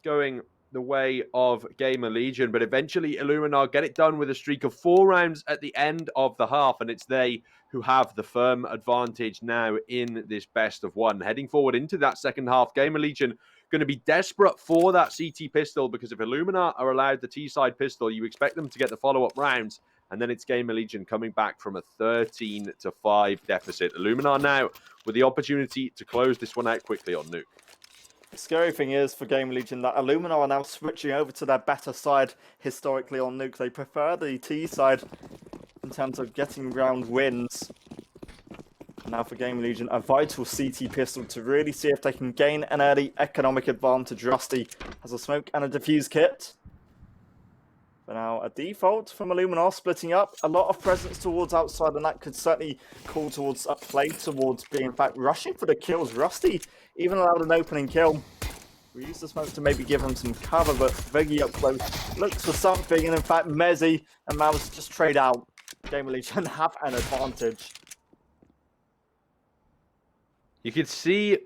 going the way of GAMERLEGION, but eventually ILLUMINAR get it done with a streak of 4 rounds at the end of the half, and it's they who have the firm advantage now in this best of 1. Heading forward into that second half, GAMERLEGION going to be desperate for that CT pistol, because if ILLUMINAR are allowed the T-side pistol, you expect them to get the follow-up rounds, and then it's GAMERLEGION coming back from a 13-5 deficit. ILLUMINAR now with the opportunity to close this one out quickly on Nuke. The scary thing is for GAMERLEGION that ILLUMINAR are now switching over to their better side historically on Nuke. They prefer the T side. in terms of getting round wins. Now for Game Legion, a vital CT pistol to really see if they can gain an early economic advantage. Rusty has a smoke and a defuse kit. For now, a default from ILLUMINAR splitting up. A lot of presence towards outside, and that could certainly call towards a play towards being, in fact, rushing for the kills. Rusty even allowed an opening kill. We use the smoke to maybe give him some cover, but Veggie up close looks for something, and in fact, Mezzi and Mouse just trade out. Game Legion have an advantage. You could see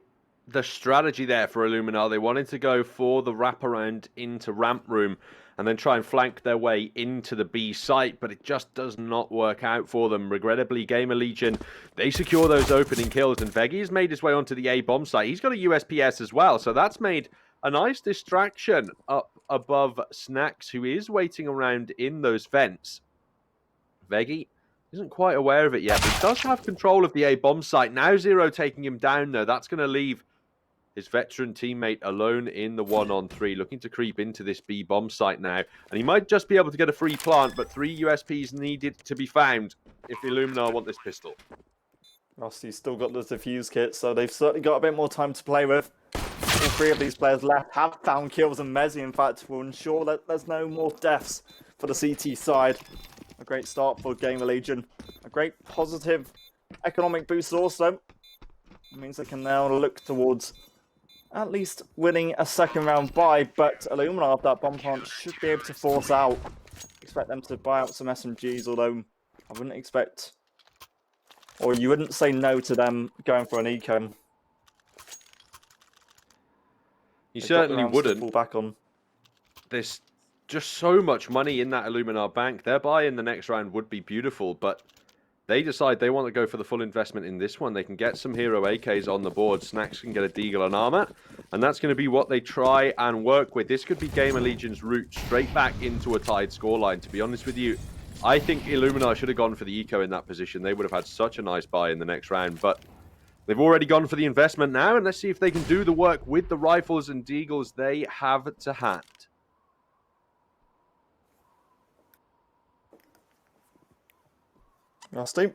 the strategy there for ILLUMINAR. They wanted to go for the wraparound into ramp room and then try and flank their way into the B site, but it just does not work out for them. Regrettably, Gamer Legion, they secure those opening kills, and Veggie has made his way onto the A bomb site. He's got a USPS as well, so that's made a nice distraction up above Snacks, who is waiting around in those vents. Veggie isn't quite aware of it yet, but he does have control of the A bomb site. Now Zero taking him down, though. That's going to leave his veteran teammate alone in the 1-on-3, looking to creep into this B bomb site now. And he might just be able to get a free plant, but 3 USPs needed to be found if ILLUMINAR want this pistol. Rusty's still got the defuse kit, so they've certainly got a bit more time to play with. All 3 of these players left have found kills, and Mezzi, in fact, will ensure that there's no more deaths for the CT side. A great start for Gamer Legion. A great positive economic boost also. It means they can now look towards at least winning a second round buy, but ILLUMINAR, that bomb plant, should be able to force out. Expect them to buy out some SMGs, although I wouldn't expect, or you wouldn't say no to them going for an eco. You certainly wouldn't. Fall back on. There's just so much money in that ILLUMINAR bank. Their buy in the next round would be beautiful, but they decide they want to go for the full investment in this one. They can get some hero AKs on the board. Snacks can get a Deagle and armor, and that's going to be what they try and work with. This could be Gamer Legion's route straight back into a tied scoreline, to be honest with you. I think ILLUMINAR should have gone for the eco in that position. They would have had such a nice buy in the next round, but they've already gone for the investment now, and let's see if they can do the work with the rifles and Deagles they have to hand. Rusty.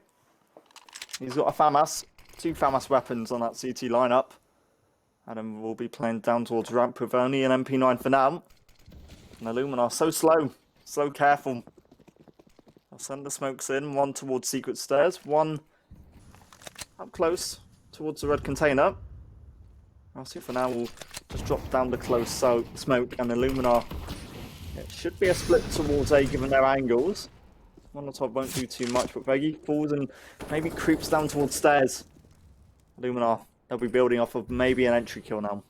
He's got a FAMAS, 2 FAMAS weapons on that CT lineup. Adam will be playing down towards ramp with only an MP9 for now. And ILLUMINAR so slow, so careful. I'll send the smokes in, 1 towards secret stairs, 1 up close towards the red container. Rusty for now will just drop down the close smoke, and ILLUMINAR, it should be a split towards A given their angles. Molotov won't do too much, but Veggie falls and maybe creeps down towards stairs. ILLUMINAR, they'll be building off of maybe an entry kill now.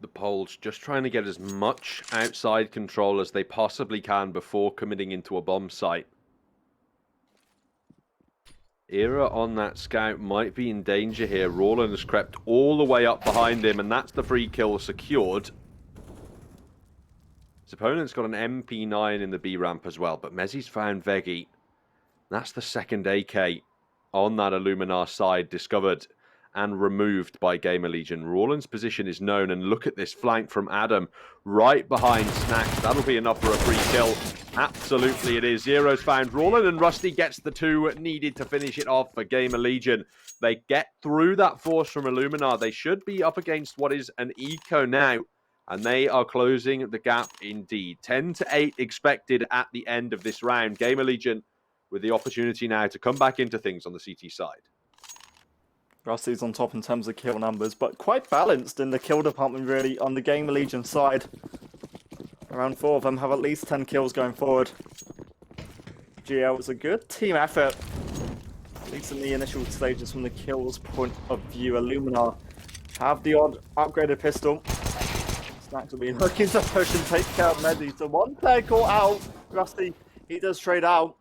The Poles just trying to get as much outside control as they possibly can before committing into a bomb site. Era on that scout might be in danger here. Roland has crept all the way up behind him, and that's the free kill secured. His opponent's got an MP9 in the B ramp as well, but Mezzi's found Veggie. That's the second AK on that ILLUMINAR side discovered and removed by Gamer Legion. Roland's position is known, and look at this flank from Adam right behind Snacks. That'll be enough for a free kill. Absolutely it is. Zero's found Roland, and Rusty gets the 2 needed to finish it off for Gamer Legion. They get through that force from ILLUMINAR. They should be up against what is an eco now, and they are closing the gap indeed. 10-8 expected at the end of this round. Gamer Legion with the opportunity now to come back into things on the CT side. Rusty's on top in terms of kill numbers, but quite balanced in the kill department really on the Gamer Legion side. Around 4 of them have at least 10 kills going forward. GL was a good team effort, at least in the initial stages from the kills point of view. ILLUMINAR have the odd upgraded pistol. Snacks will be looking to push and take care of Mezzi. So 1 player caught out. Rusty, he does trade out.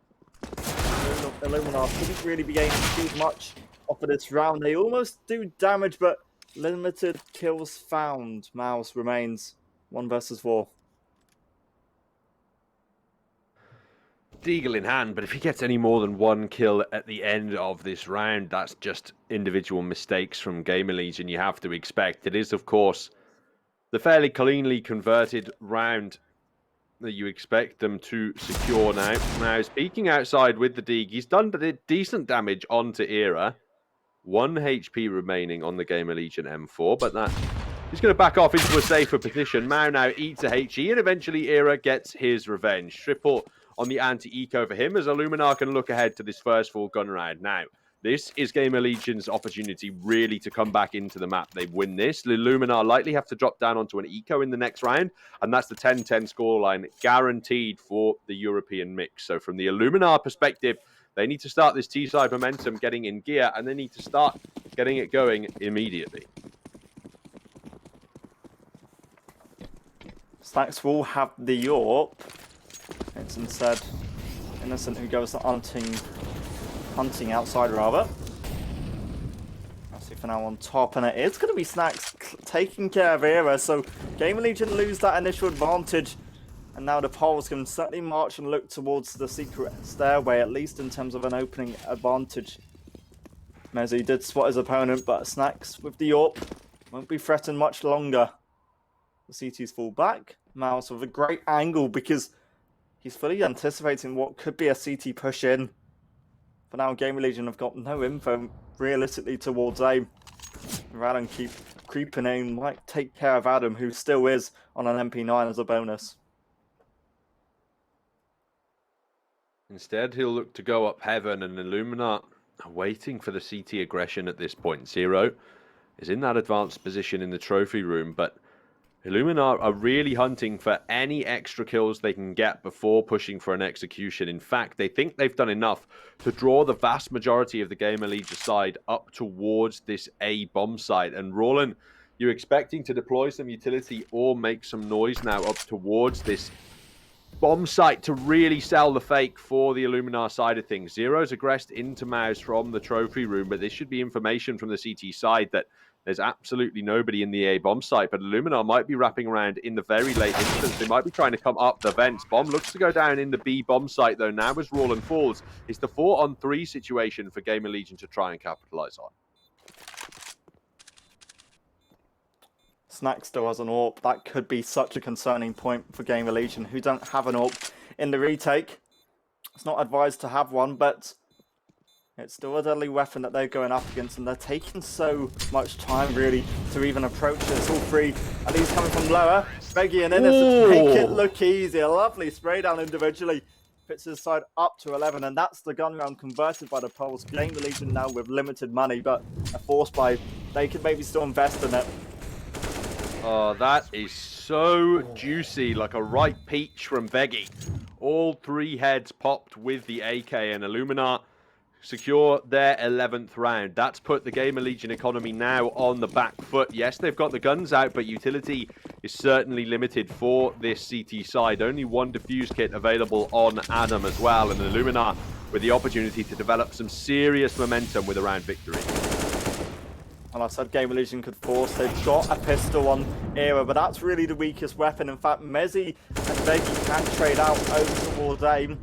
ILLUMINAR couldn't really be gaining too much off of this round. They almost do damage, but limited kills found. Mouse remains 1 versus 4. Deagle in hand, but if he gets any more than 1 kill at the end of this round, that's just individual mistakes from Gamer Legion you have to expect. It is, of course, the fairly cleanly converted round that you expect them to secure now. Now, peeking outside with the Deeg. He's done decent damage onto Era. 1 HP remaining on the Gamer Legion M4, but that he's going to back off into a safer position. Mao now eats a HE, and eventually Era gets his revenge. Triple on the anti-eco for him, as ILLUMINAR can look ahead to this first full gun round. Now, this is Gamer Legion's opportunity really to come back into the map. They win this. ILLUMINAR likely have to drop down onto an eco in the next round, and that's the 10-10 scoreline guaranteed for the European mix. So from the ILLUMINAR perspective, they need to start this T-side momentum getting in gear, and they need to start getting it going immediately. Snacks will have the AWP. It's instead Innocent who goes hunting outside rather. That's for now on top, and it is going to be Snacks taking care of Era, so Gamer Legion lose that initial advantage. And now the Poles can certainly march and look towards the secret stairway, at least in terms of an opening advantage. Mezzy did spot his opponent, but Snacks with the AWP won't be threatened much longer. The CTs fall back. Mouse with a great angle because he's fully anticipating what could be a CT push in. For now, Gamer Legion have got no info realistically towards A. Radon keep creeping in, might take care of Adam, who still is on an MP9 as a bonus. Instead, he'll look to go up heaven, and ILLUMINAR are waiting for the CT aggression at this point. Zero is in that advanced position in the trophy room, but ILLUMINAR are really hunting for any extra kills they can get before pushing for an execution. In fact, they think they've done enough to draw the vast majority of the Gamer Legion side up towards this A bomb site. And Roland, you're expecting to deploy some utility or make some noise now up towards this bomb site to really sell the fake for the ILLUMINAR side of things. Zero's aggressed into Mouse from the trophy room, but this should be information from the CT side that there's absolutely nobody in the A bomb site, but ILLUMINAR might be wrapping around in the very late instance. They might be trying to come up the vents. Bomb looks to go down in the B bomb site, though. Now as Roland falls, it's the 4-on-3 situation for Gamer Legion to try and capitalize on. Snack still has an AWP. That could be such a concerning point for Gamer Legion, who don't have an AWP in the retake. It's not advised to have one, but it's still a deadly weapon that they're going up against, and they're taking so much time, really, to even approach it. It's all three, and he's coming from lower. Beggy and Innocent make it look easy. A lovely spray down individually. Puts his side up to 11, and that's the gun round converted by the Poles. Gamer Legion now with limited money, but a force buy. They could maybe still invest in it. Oh, that is so juicy, like a ripe peach from Veggie. All three heads popped with the AK, and ILLUMINAR secure their 11th round. That's put the Gamer Legion economy now on the back foot. Yes, they've got the guns out, but utility is certainly limited for this CT side. Only one defuse kit available on Adam as well, and ILLUMINAR with the opportunity to develop some serious momentum with a round victory. And I said Gamer Legion could force. They've got a pistol on Era, but that's really the weakest weapon. In fact, Mezzy and Veggie can trade out over towards aim.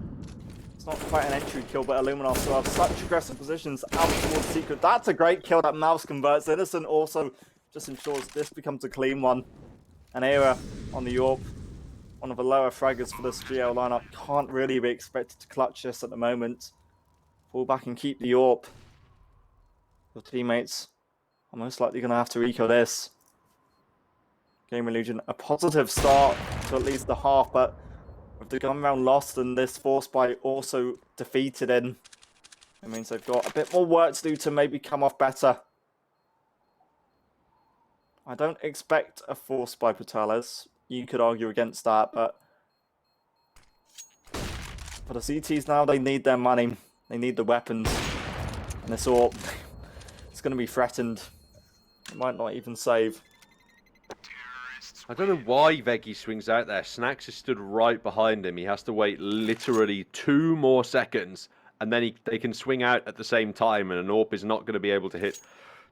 It's not quite an entry kill, but ILLUMINAR still have such aggressive positions out towards Secret. That's a great kill that Mouse converts. Innocent also just ensures this becomes a clean one. And Era on the AWP, one of the lower fraggers for this GL lineup, can't really be expected to clutch this at the moment. Fall back and keep the AWP. Your teammates are most likely going to have to eco this. Gamer Legion, a positive start to at least the half, but with the gun round lost and this force buy also defeated in, it means they've got a bit more work to do to maybe come off better. I don't expect a force buy Patales. You could argue against that, but for the CTs now, they need their money. They need the weapons. And this all, it's going to be threatened. It might not even save. I don't know why Veggie swings out there. Snacks is stood right behind him. He has to wait literally 2 more seconds, and then they can swing out at the same time, and an AWP is not going to be able to hit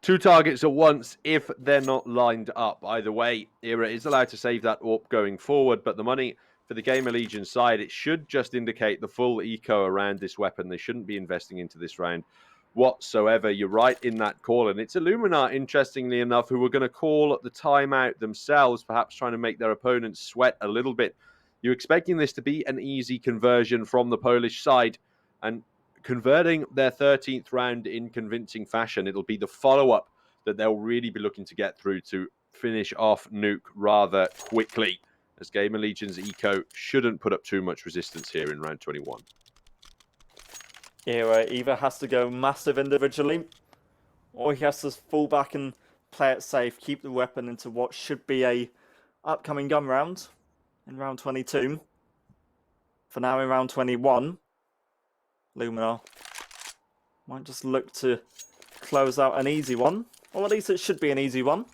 2 targets at once if they're not lined up. Either way, Era is allowed to save that AWP going forward, but the money for the Gamer Legion side, it should just indicate the full eco around this weapon. They shouldn't be investing into this round whatsoever. You're right in that call, and it's ILLUMINAR, interestingly enough, who were going to call the timeout themselves, perhaps trying to make their opponents sweat a little bit You're expecting this to be an easy conversion from the Polish side, and converting their 13th round in convincing fashion, it'll be the follow-up that they'll really be looking to get through to finish off Nuke rather quickly, as GamerLegion's eco shouldn't put up too much resistance here in round 21. Era either has to go massive individually, or he has to fall back and play it safe, keep the weapon into what should be a upcoming gun round in round 22. For now, in round 21, ILLUMINAR might just look to close out an easy one, or at least it should be an easy one.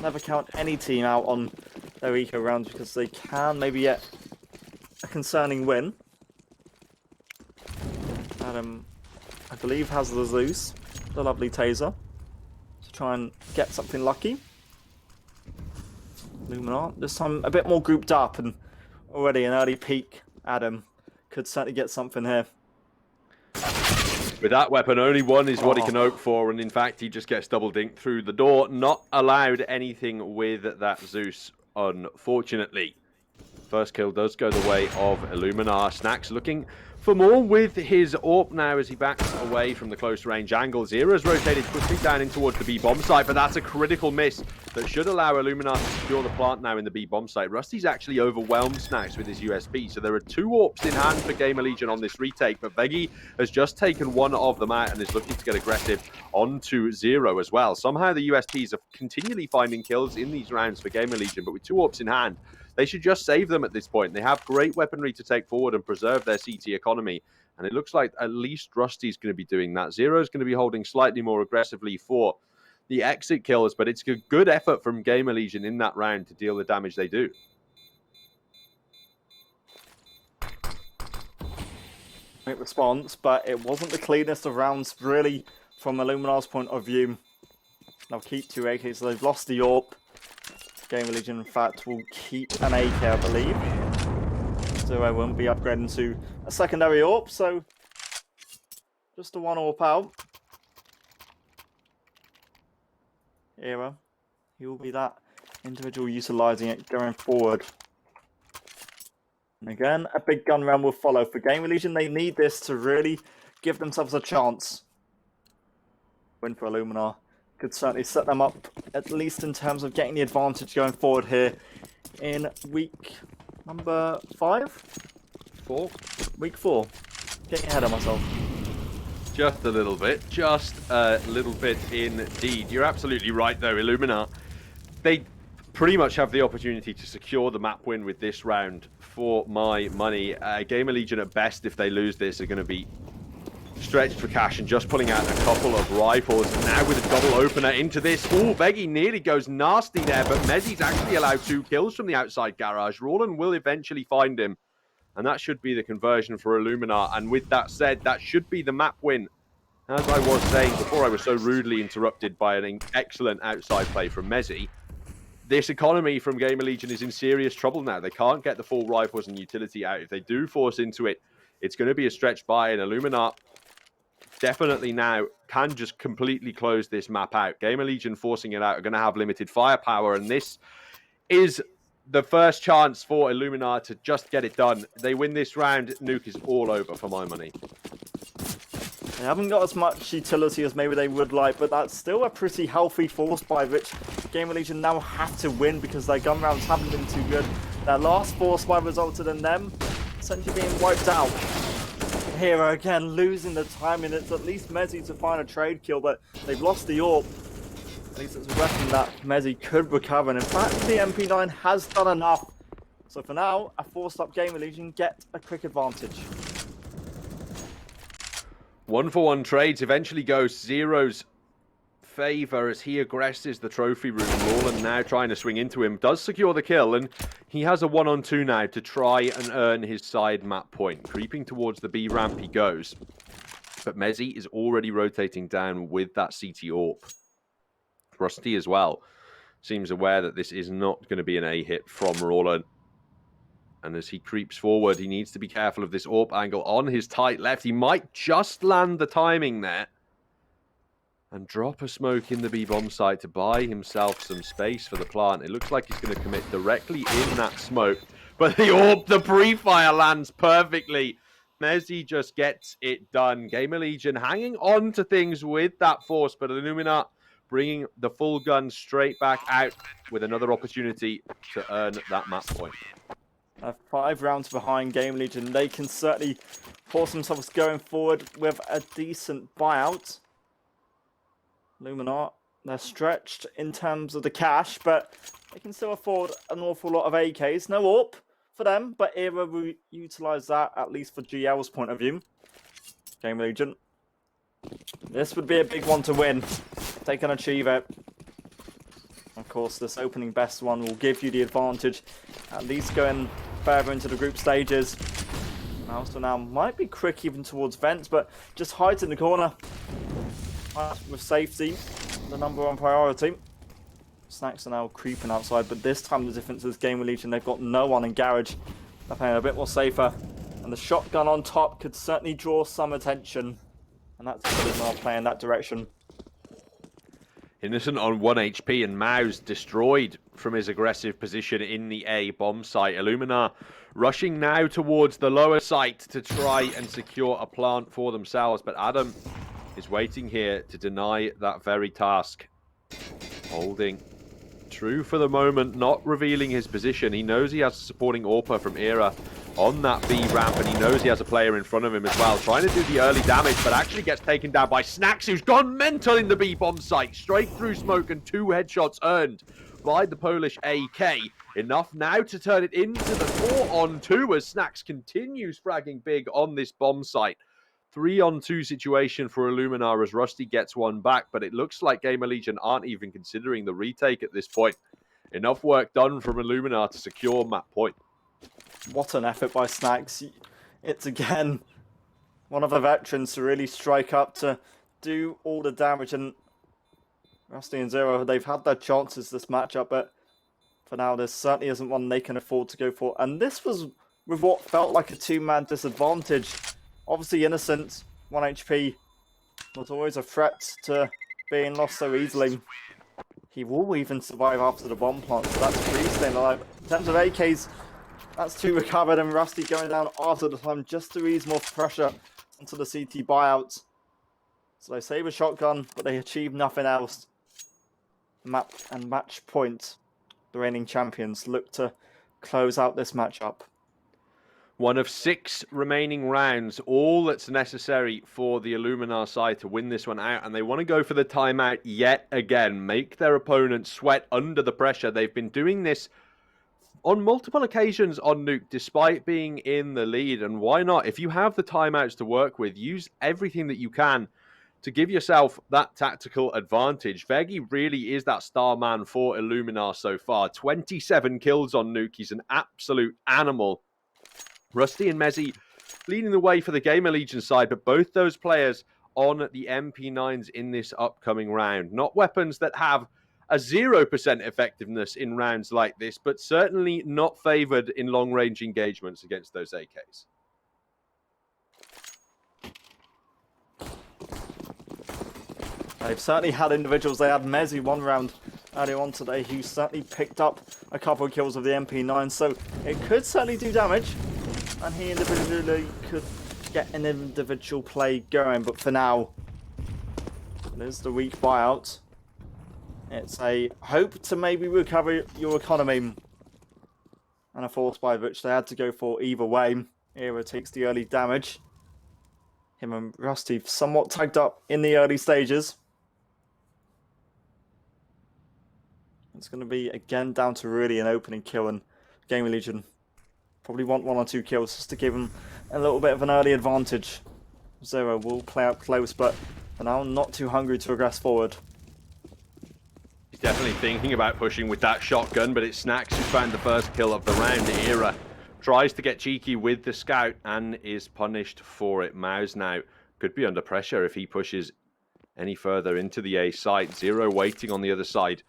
Never count any team out on their eco rounds because they can maybe get a concerning win. Adam, I believe, has the Zeus, the lovely taser, to try and get something lucky. ILLUMINAR, this time a bit more grouped up, and already an early peak. Adam could certainly get something here. With that weapon, only one is what he can hope for, and in fact, he just gets double dinked through the door. Not allowed anything with that Zeus, unfortunately. First kill does go the way of ILLUMINAR. Snacks looking for more with his AWP now as he backs away from the close range angle. Zero's rotated quickly down in towards the B bomb site, but that's a critical miss that should allow ILLUMINAR to secure the plant now in the B bomb site. Rusty's actually overwhelmed Snacks with his USP, so there are 2 AWPs in hand for GamerLegion on this retake, but Veggie has just taken one of them out and is looking to get aggressive onto Zero as well. Somehow the USPs are continually finding kills in these rounds for GamerLegion, but with 2 AWPs in hand, they should just save them at this point. They have great weaponry to take forward and preserve their CT economy. And it looks like at least Rusty's going to be doing that. Zero's going to be holding slightly more aggressively for the exit kills, but it's a good effort from GamerLegion in that round to deal the damage they do. Great response, but it wasn't the cleanest of rounds, really, from ILLUMINAR's point of view. They'll keep 2 AKs, so they've lost the AWP. GamerLegion, in fact, will keep an AK, I believe. So I won't be upgrading to a secondary AWP, so just a 1 AWP out. Era, he will be that individual utilising it going forward. And again, a big gun round will follow for GamerLegion. They need this to really give themselves a chance. Win for ILLUMINAR could certainly set them up, at least in terms of getting the advantage going forward here in week number 5? 4? Week 4. Getting ahead of myself. Just a little bit indeed. You're absolutely right though, ILLUMINAR. They pretty much have the opportunity to secure the map win with this round for my money. GamerLegion at best, if they lose this, are going to be stretched for cash and just pulling out a couple of rifles. Now with a double opener into this. Oh, Veggie nearly goes nasty there, but Mezzi's actually allowed 2 kills from the outside garage. Roland will eventually find him, and that should be the conversion for ILLUMINAR. And with that said, that should be the map win. As I was saying before, I was so rudely interrupted by an excellent outside play from Mezzi. This economy from GamerLegion is in serious trouble now. They can't get the full rifles and utility out. If they do force into it, it's going to be a stretch by, and ILLUMINAR definitely now can just completely close this map out. GamerLegion forcing it out are going to have limited firepower, and this is the first chance for ILLUMINAR to just get it done. They win this round, Nuke is all over for my money. They haven't got as much utility as maybe they would like, but that's still a pretty healthy force by which GamerLegion now have to win because their gun rounds haven't been too good. Their last force by resulted in them essentially being wiped out. Hero again losing the timing. It's at least Mezzi to find a trade kill, but they've lost the AWP. At least it's a weapon that Mezzi could recover, and in fact the MP9 has done enough. So for now, a forced up GamerLegion get a quick advantage. 1-for-1 trades eventually goes Zero's favour as he aggresses the trophy room. Roland now trying to swing into him, does secure the kill, and he has a 1-on-2 now to try and earn his side map point. Creeping towards the B ramp he goes, but Mezzi is already rotating down with that CT AWP. Rusty as well seems aware that this is not going to be an A hit from Roland. And as he creeps forward, he needs to be careful of this AWP angle on his tight left. He might just land the timing there and drop a smoke in the B-bomb site to buy himself some space for the plant. It looks like he's going to commit directly in that smoke. But the pre-fire lands perfectly. Messi just gets it done. Gamerlegion hanging on to things with that force, but ILLUMINAR bringing the full gun straight back out with another opportunity to earn that map point. 5 rounds behind Gamerlegion. They can certainly force themselves going forward with a decent buyout. ILLUMINAR, they're stretched in terms of the cash, but they can still afford an awful lot of AKs. No AWP for them, but Era will utilise that, at least for GL's point of view. Gamerlegion. This would be a big one to win. They can achieve it. Of course, this opening best one will give you the advantage, at least going further into the group stages. Malta now might be quick even towards Vents, but just hides in the corner. With safety, the #1 priority. Snacks are now creeping outside, but this time the difference is Gamerlegion. They've got no one in garage. They're playing a bit more safer, and the shotgun on top could certainly draw some attention, and that's ILLUMINAR playing that direction. Innocent on 1 HP, and Maus destroyed from his aggressive position in the A bomb site. ILLUMINAR rushing now towards the lower site to try and secure a plant for themselves, but Adam is waiting here to deny that very task. Holding true for the moment, not revealing his position. He knows he has a supporting AWPer from Era on that B ramp, and he knows he has a player in front of him as well, trying to do the early damage, but actually gets taken down by Snacks, who's gone mental in the B bomb site. Straight through smoke, and 2 headshots earned by the Polish AK. Enough now to turn it into the 4-on-2 as Snacks continues fragging big on this bomb site. 3-on-2 situation for ILLUMINAR as Rusty gets one back, but it looks like Gamerlegion aren't even considering the retake at this point. Enough work done from ILLUMINAR to secure map point. What an effort by Snacks. It's again one of the veterans to really strike up to do all the damage, and Rusty and Zero, they've had their chances this matchup, but for now there certainly isn't one they can afford to go for. And this was with what felt like a 2-man disadvantage. Obviously Innocent, 1 HP, was always a threat to being lost so easily. He will even survive after the bomb plant, so that's 3 staying alive. In terms of AKs, that's 2 recovered, and Rusty going down after the time just to ease more pressure onto the CT buyout. So they save a shotgun, but they achieve nothing else. Map and match point. The reigning champions look to close out this matchup. One of 6 remaining rounds, all that's necessary for the ILLUMINAR side to win this one out, and they want to go for the timeout yet again, make their opponents sweat under the pressure. They've been doing this on multiple occasions on Nuke, despite being in the lead, and why not? If you have the timeouts to work with, use everything that you can to give yourself that tactical advantage. Veggie really is that star man for ILLUMINAR so far. 27 kills on Nuke, he's an absolute animal. Rusty and Messi leading the way for the Gamerlegion side, but both those players on the MP9s in this upcoming round. Not weapons that have a 0% effectiveness in rounds like this, but certainly not favoured in long-range engagements against those AKs. They've certainly had individuals. They had Messi 1 round earlier on today, who certainly picked up a couple of kills with the MP9, so it could certainly do damage. And he individually could get an individual play going, but for now, there's the weak buyout. It's a hope to maybe recover your economy, and a force buy which they had to go for either way. Era takes the early damage. Him and Rusty somewhat tagged up in the early stages. It's going to be again down to really an opening kill, and Gamerlegion probably want 1 or 2 kills just to give them a little bit of an early advantage. Zero will play out close, but for now not too hungry to progress forward. He's definitely thinking about pushing with that shotgun, but it's Snacks who found the first kill of the round. Era tries to get cheeky with the scout and is punished for it. Maus now could be under pressure if he pushes any further into the A site. Zero waiting on the other side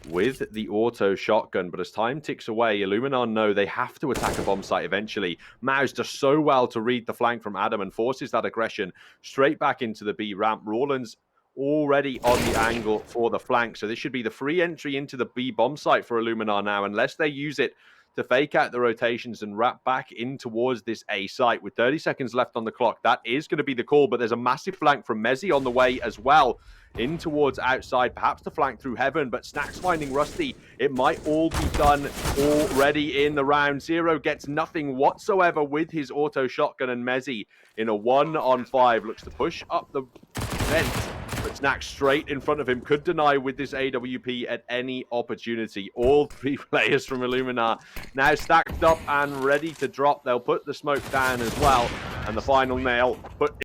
with the auto shotgun, but as time ticks away, ILLUMINAR know they have to attack a bomb site eventually. Maus does so well to read the flank from Adam and forces that aggression straight back into the B ramp. Rawlins already on the angle for the flank, so this should be the free entry into the B bomb site for ILLUMINAR now, unless they use it to fake out the rotations and wrap back in towards this A site with 30 seconds left on the clock. That is going to be the call, but there's a massive flank from Mezzi on the way as well. In towards outside, perhaps to flank through heaven, but Snacks finding Rusty. It might all be done already in the round. Zero gets nothing whatsoever with his auto shotgun, and Mezzi in a 1-on-5 looks to push up the vent, but Snacks straight in front of him could deny with this AWP at any opportunity. All three players from ILLUMINAR now stacked up and ready to drop. They'll put the smoke down as well, and the final nail put